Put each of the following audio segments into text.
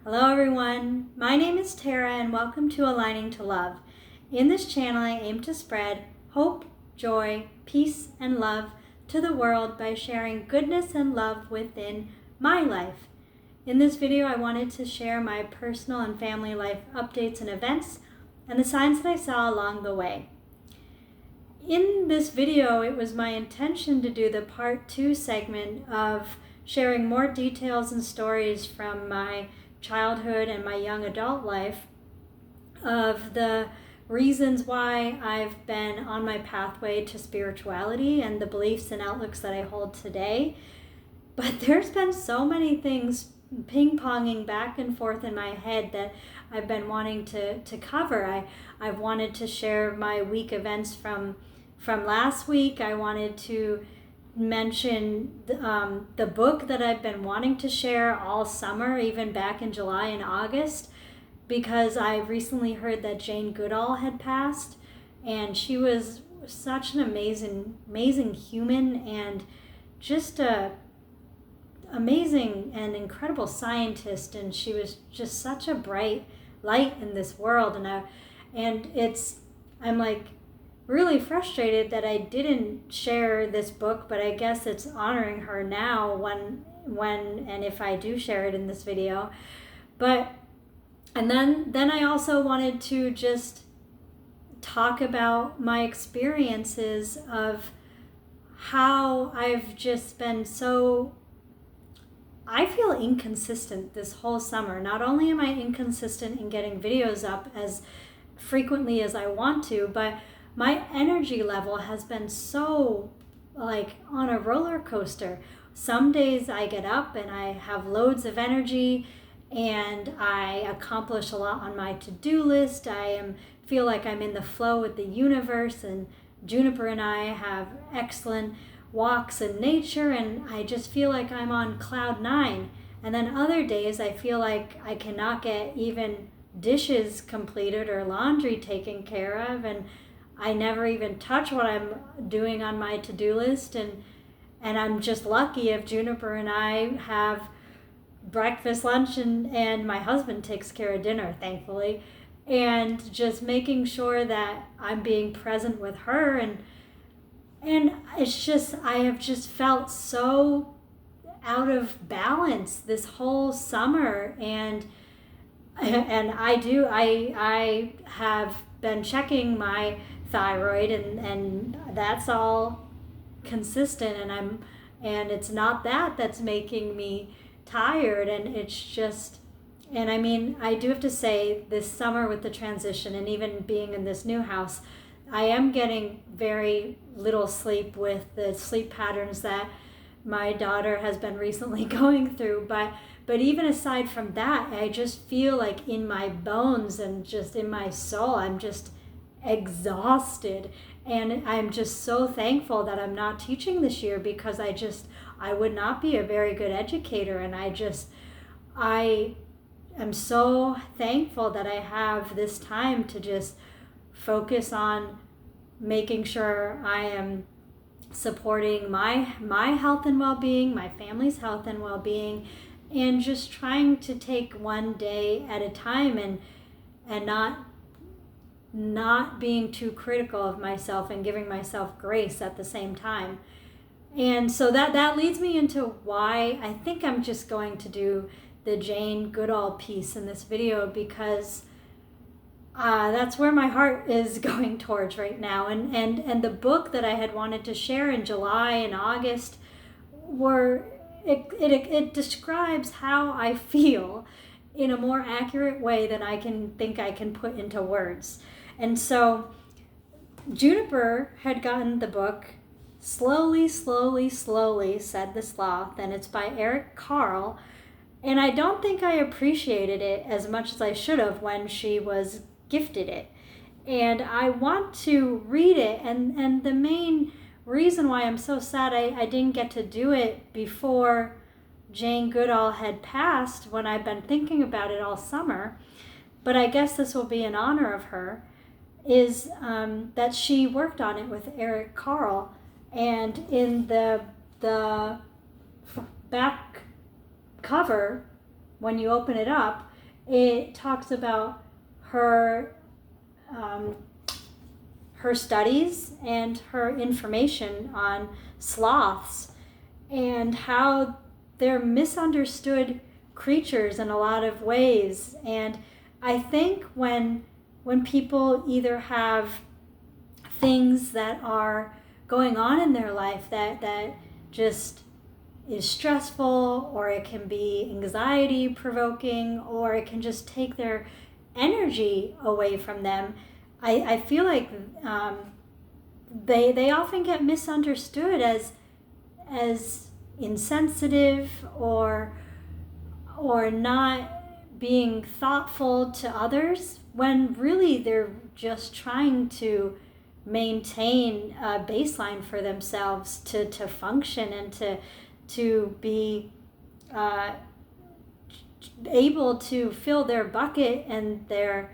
Hello everyone, my name is Tara and welcome to Aligning to Love. In this channel I aim to spread hope, joy, peace, and love to the world by sharing goodness and love within my life. In this video I wanted to share my personal and family life updates and events and the signs that I saw along the way. In this video it was my intention to do the part 2 segment of sharing more details and stories from my childhood and my young adult life of the reasons why I've been on my pathway to spirituality and the beliefs and outlooks that I hold today. But there's been so many things ping-ponging back and forth in my head that I've been wanting to cover. I've wanted to share my week events from last week. I wanted to mention the book that I've been wanting to share all summer, even back in July and August, because I recently heard that Jane Goodall had passed, and she was such an amazing human and just a amazing and incredible scientist, and she was just such a bright light in this world, I'm like really frustrated that I didn't share this book, but I guess it's honoring her now when and if I do share it in this video. And then I also wanted to just talk about my experiences of how I've just been I feel inconsistent this whole summer. Not only am I inconsistent in getting videos up as frequently as I want to, but my energy level has been so like on a roller coaster. Some days I get up and I have loads of energy and I accomplish a lot on my to-do list. Feel like I'm in the flow with the universe, and Juniper and I have excellent walks in nature, and I just feel like I'm on cloud 9. And then other days I feel like I cannot get even dishes completed or laundry taken care of, and I never even touch what I'm doing on my to-do list, and I'm just lucky if Juniper and I have breakfast, lunch, and my husband takes care of dinner, thankfully, and just making sure that I'm being present with her, and it's just, I have just felt so out of balance this whole summer, and I have been checking my thyroid, and that's all consistent, and it's not that's making me tired, and it's just, and I mean, I do have to say, this summer with the transition and even being in this new house, I am getting very little sleep with the sleep patterns that my daughter has been recently going through, but even aside from that, I just feel like in my bones and just in my soul, I'm just exhausted, and I'm just so thankful that I'm not teaching this year, because I would not be a very good educator, and I am so thankful that I have this time to just focus on making sure I am supporting my health and well-being, my family's health and well-being, and just trying to take one day at a time, and not being too critical of myself and giving myself grace at the same time. And so that leads me into why I think I'm just going to do the Jane Goodall piece in this video, because that's where my heart is going towards right now. And the book that I had wanted to share in July and August it describes how I feel in a more accurate way than I can put into words. And so Juniper had gotten the book Slowly, Said the Sloth, and it's by Carle. And I don't think I appreciated it as much as I should have when she was gifted it. And I want to read it, and the main reason why I'm so sad I didn't get to do it before Jane Goodall had passed, when I've been thinking about it all summer, but I guess this will be in honor of her, is that she worked on it with Carle, and in the back cover, when you open it up, it talks about her her studies and her information on sloths and how they're misunderstood creatures in a lot of ways. And I think when people either have things that are going on in their life that just is stressful, or it can be anxiety provoking, or it can just take their energy away from them, I feel like they often get misunderstood as insensitive or not being thoughtful to others, when really they're just trying to maintain a baseline for themselves to function and to be able to fill their bucket and their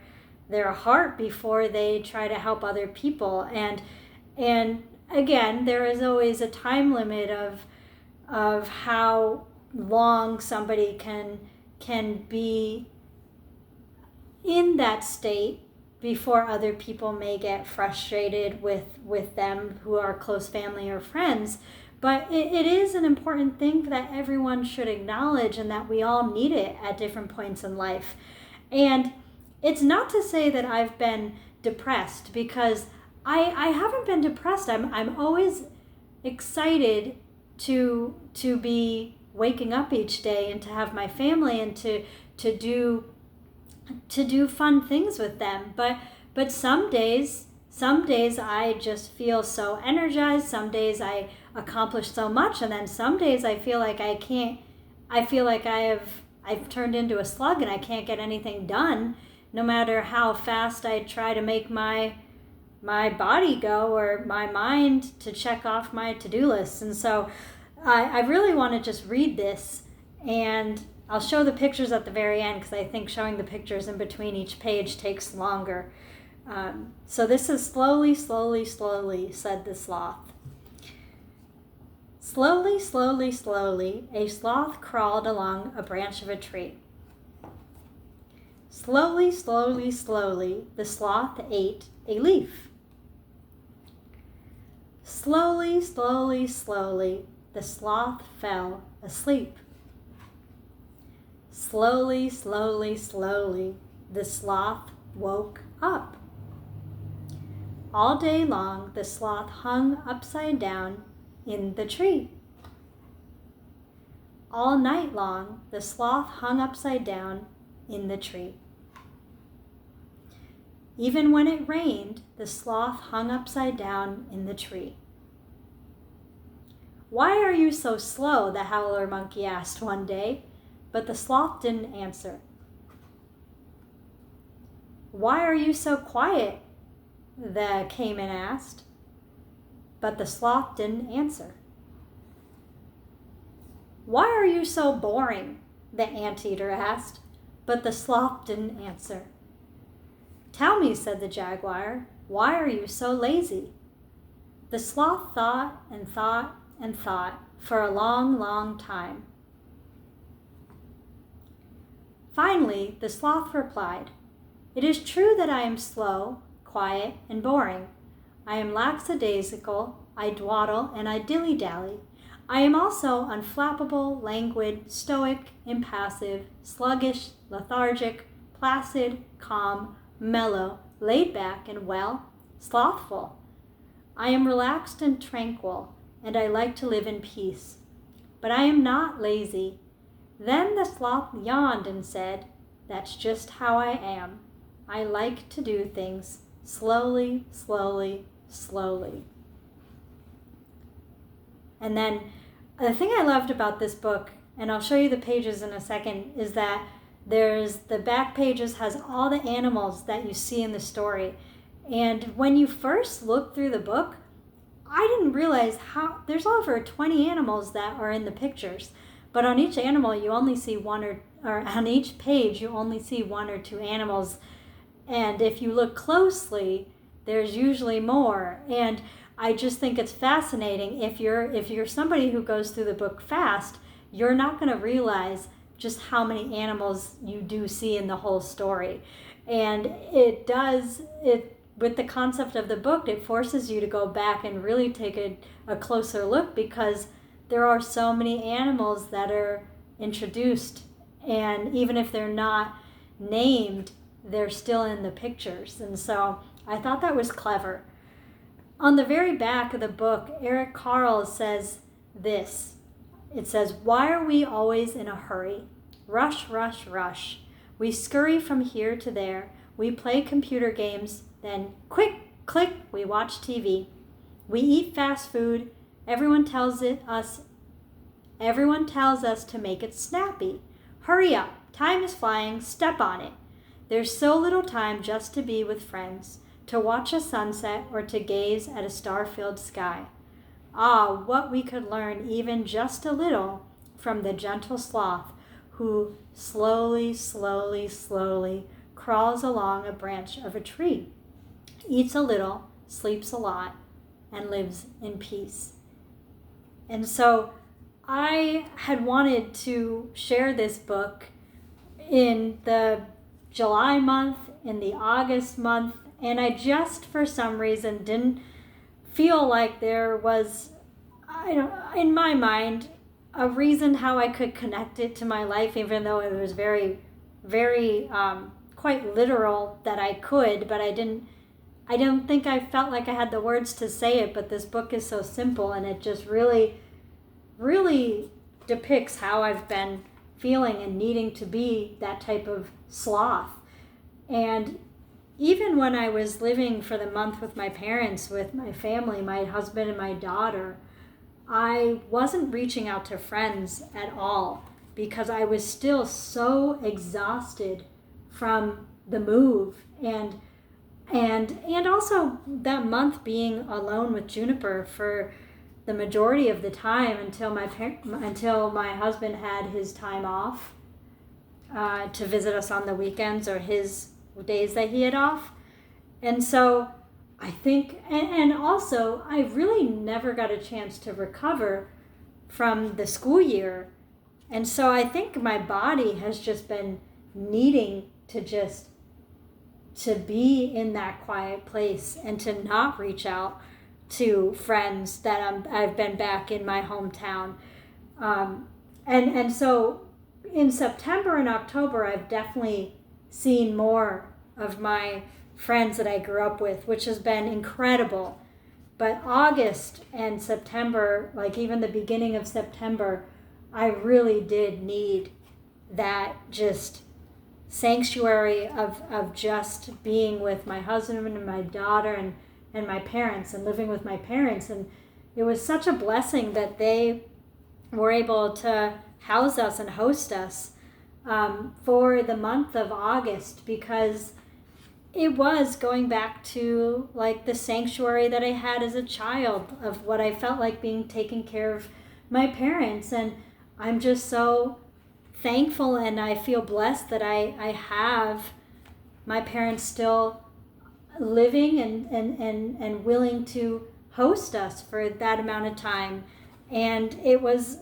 heart before they try to help other people. And again, there is always a time limit of how long somebody can be in that state before other people may get frustrated with them who are close family or friends. But it is an important thing that everyone should acknowledge, and that we all need it at different points in life. And it's not to say that I've been depressed, because I haven't been depressed. I'm always excited to be waking up each day and to have my family and to do fun things with them. But some days I just feel so energized. Some days I accomplish so much, and then some days I feel like I can't. I feel like I've turned into a slug and I can't get anything done, no matter how fast I try to make my body go or my mind to check off my to-do list. And so I really want to just read this, and I'll show the pictures at the very end, because I think showing the pictures in between each page takes longer. So this is slowly, slowly, slowly, said the sloth. Slowly, slowly, slowly, a sloth crawled along a branch of a tree. Slowly, slowly, slowly, the sloth ate a leaf. Slowly, slowly, slowly, the sloth fell asleep. Slowly, slowly, slowly, the sloth woke up. All day long, the sloth hung upside down in the tree. All night long, the sloth hung upside down in the tree. Even when it rained, the sloth hung upside down in the tree. "Why are you so slow?" the howler monkey asked one day, but the sloth didn't answer. "Why are you so quiet?" the caiman asked, but the sloth didn't answer. "Why are you so boring?" the anteater asked, but the sloth didn't answer. "Tell me," said the jaguar, "why are you so lazy?" The sloth thought and thought and thought for a long, long time. Finally, the sloth replied, "It is true that I am slow, quiet, and boring. I am lackadaisical, I dawdle, and I dilly-dally. I am also unflappable, languid, stoic, impassive, sluggish, lethargic, placid, calm, mellow, laid back, and, well, slothful. I am relaxed and tranquil, and I like to live in peace. But I am not lazy." Then the sloth yawned and said, "That's just how I am. I like to do things slowly, slowly, slowly." And then the thing I loved about this book, and I'll show you the pages in a second, is that the back pages has all the animals that you see in the story. And when you first look through the book, I didn't realize how there's over 20 animals that are in the pictures. But on each animal, you only see or on each page, you only see one or two animals. And if you look closely, there's usually more. And I just think it's fascinating. If you're somebody who goes through the book fast, you're not going to realize just how many animals you do see in the whole story. And with the concept of the book, it forces you to go back and really take a closer look, because there are so many animals that are introduced, and even if they're not named, they're still in the pictures. And so I thought that was clever. On the very back of the book, Eric Carle says this. It says, "Why are we always in a hurry? Rush, rush, rush. We scurry from here to there. We play computer games. Then quick, click, we watch TV. We eat fast food. Everyone tells us to make it snappy. Hurry up. Time is flying. Step on it. There's so little time just to be with friends, to watch a sunset, or to gaze at a star-filled sky. Ah, what we could learn even just a little from the gentle sloth who slowly, slowly, slowly crawls along a branch of a tree, eats a little, sleeps a lot, and lives in peace." And so I had wanted to share this book in the July month, in the August month, and I just, for some reason, didn't feel like there was, in my mind, a reason how I could connect it to my life, even though it was very, very quite literal that I could, but I don't think I felt like I had the words to say it. But this book is so simple, and it just really, really depicts how I've been feeling and needing to be that type of sloth. And even when I was living for the month with my parents, with my family, my husband and my daughter, I wasn't reaching out to friends at all, because I was still so exhausted from the move, and also that month being alone with Juniper for the majority of the time until my husband had his time off to visit us on the weekends, or his days that he had off. And so I think, and also I really never got a chance to recover from the school year. And so I think my body has just been needing to be in that quiet place, and to not reach out to friends that I've been back in my hometown. And so in September and October, I've definitely seen more of my friends that I grew up with, which has been incredible. But August and September, like even the beginning of September, I really did need that just sanctuary of just being with my husband and my daughter and my parents, and living with my parents. And it was such a blessing that they were able to house us and host us for the month of August, because it was going back to like the sanctuary that I had as a child, of what I felt like being taken care of my parents. And I'm just so thankful, and I feel blessed that I have my parents still living and willing to host us for that amount of time. And it was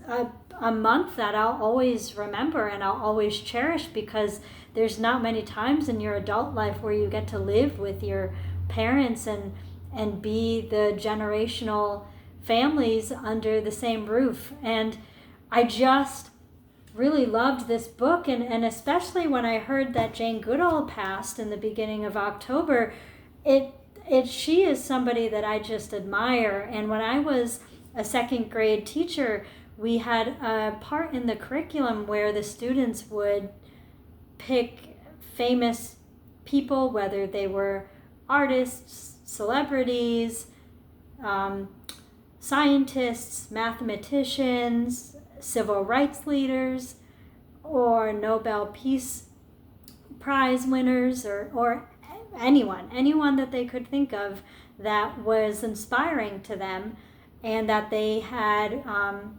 a month that I'll always remember and I'll always cherish, because there's not many times in your adult life where you get to live with your parents and be the generational families under the same roof. And I just really loved this book, and especially when I heard that Jane Goodall passed in the beginning of October, she is somebody that I just admire. And when I was a second grade teacher, we had a part in the curriculum where the students would pick famous people, whether they were artists, celebrities, scientists, mathematicians, civil rights leaders, or Nobel Peace Prize winners, or anyone that they could think of that was inspiring to them, and that they had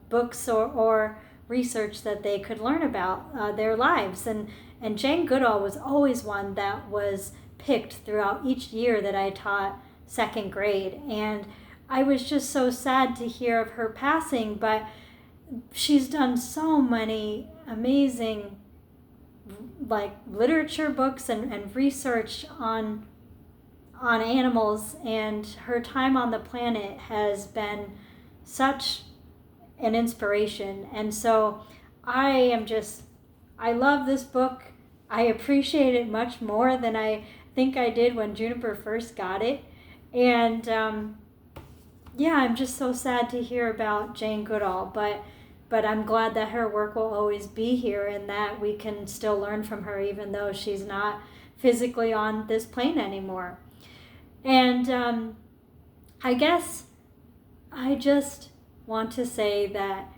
books or research that they could learn about their lives. And Jane Goodall was always one that was picked throughout each year that I taught second grade. And I was just so sad to hear of her passing, but she's done so many amazing like literature books and research on animals, and her time on the planet has been such an inspiration. And so I love this book. I appreciate it much more than I think I did when Juniper first got it. And yeah, I'm just so sad to hear about Jane Goodall, but I'm glad that her work will always be here and that we can still learn from her even though she's not physically on this plane anymore. And I guess I just want to say that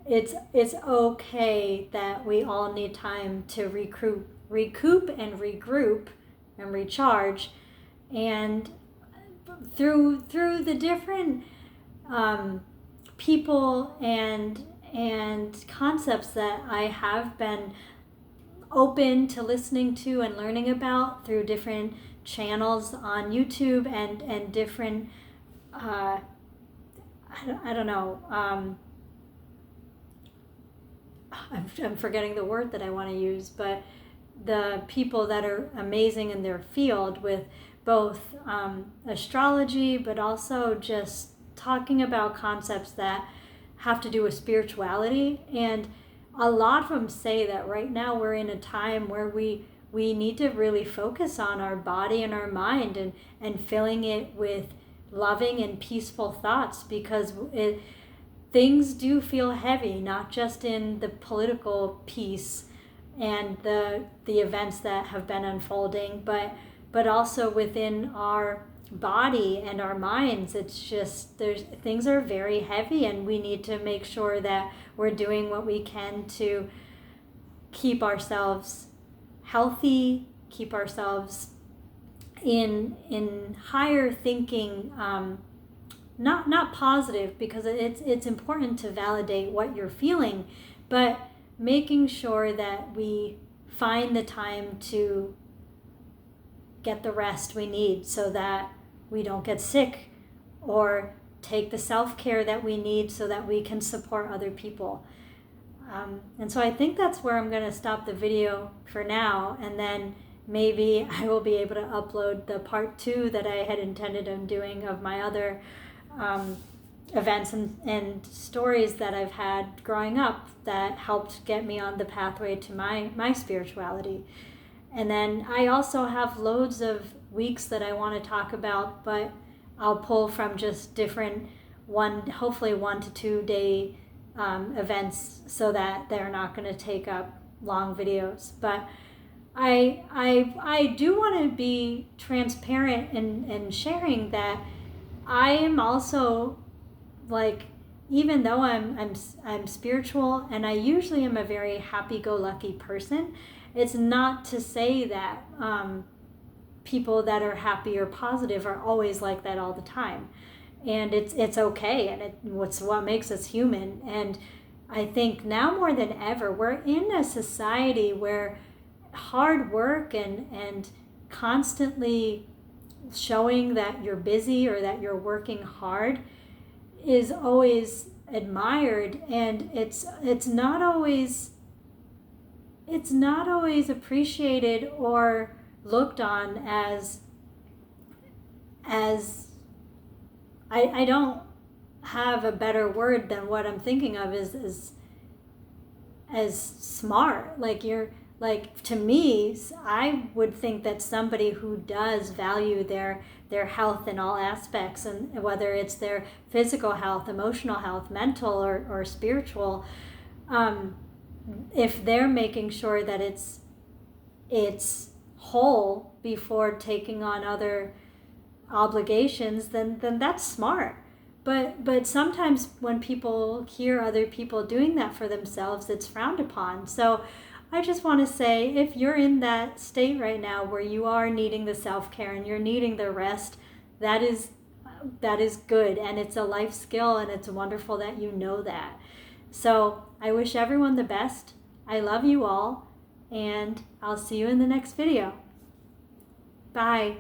it's okay that we all need time to recoup and regroup and recharge, and through the different people and concepts that I have been open to listening to and learning about through different channels on YouTube and different I don't know, I'm forgetting the word that I want to use, but the people that are amazing in their field with both astrology, but also just talking about concepts that have to do with spirituality. And a lot of them say that right now we're in a time where we need to really focus on our body and our mind and filling it with loving and peaceful thoughts, because things do feel heavy, not just in the political piece and the events that have been unfolding, but also within our body and our minds. It's just things are very heavy, and we need to make sure that we're doing what we can to keep ourselves healthy, keep ourselves in higher thinking, not positive, because it's important to validate what you're feeling, but making sure that we find the time to get the rest we need so that we don't get sick, or take the self-care that we need so that we can support other people. And so I think that's where I'm going to stop the video for now, and then maybe I will be able to upload the part 2 that I had intended on doing of my other events and stories that I've had growing up that helped get me on the pathway to my spirituality. And then I also have loads of weeks that I want to talk about, but I'll pull from just different hopefully 1 to 2 day events, so that they're not going to take up long videos. But I do want to be transparent in sharing that I am also, like, even though I'm spiritual and I usually am a very happy-go-lucky person, it's not to say that people that are happy or positive are always like that all the time. And it's okay, and it's what makes us human. And I think now more than ever, we're in a society where hard work and constantly showing that you're busy or that you're working hard is always admired, and it's not always appreciated or looked on as I don't have a better word than what I'm thinking of as smart. Like to me, I would think that somebody who does value their health in all aspects, and whether it's their physical health, emotional health, mental or spiritual, if they're making sure that it's whole before taking on other obligations, then that's smart. But sometimes when people hear other people doing that for themselves, it's frowned upon. So I just want to say, if you're in that state right now where you are needing the self-care and you're needing the rest, that is good, and it's a life skill, and it's wonderful that you know that. So I wish everyone the best. I love you all, and I'll see you in the next video. Bye.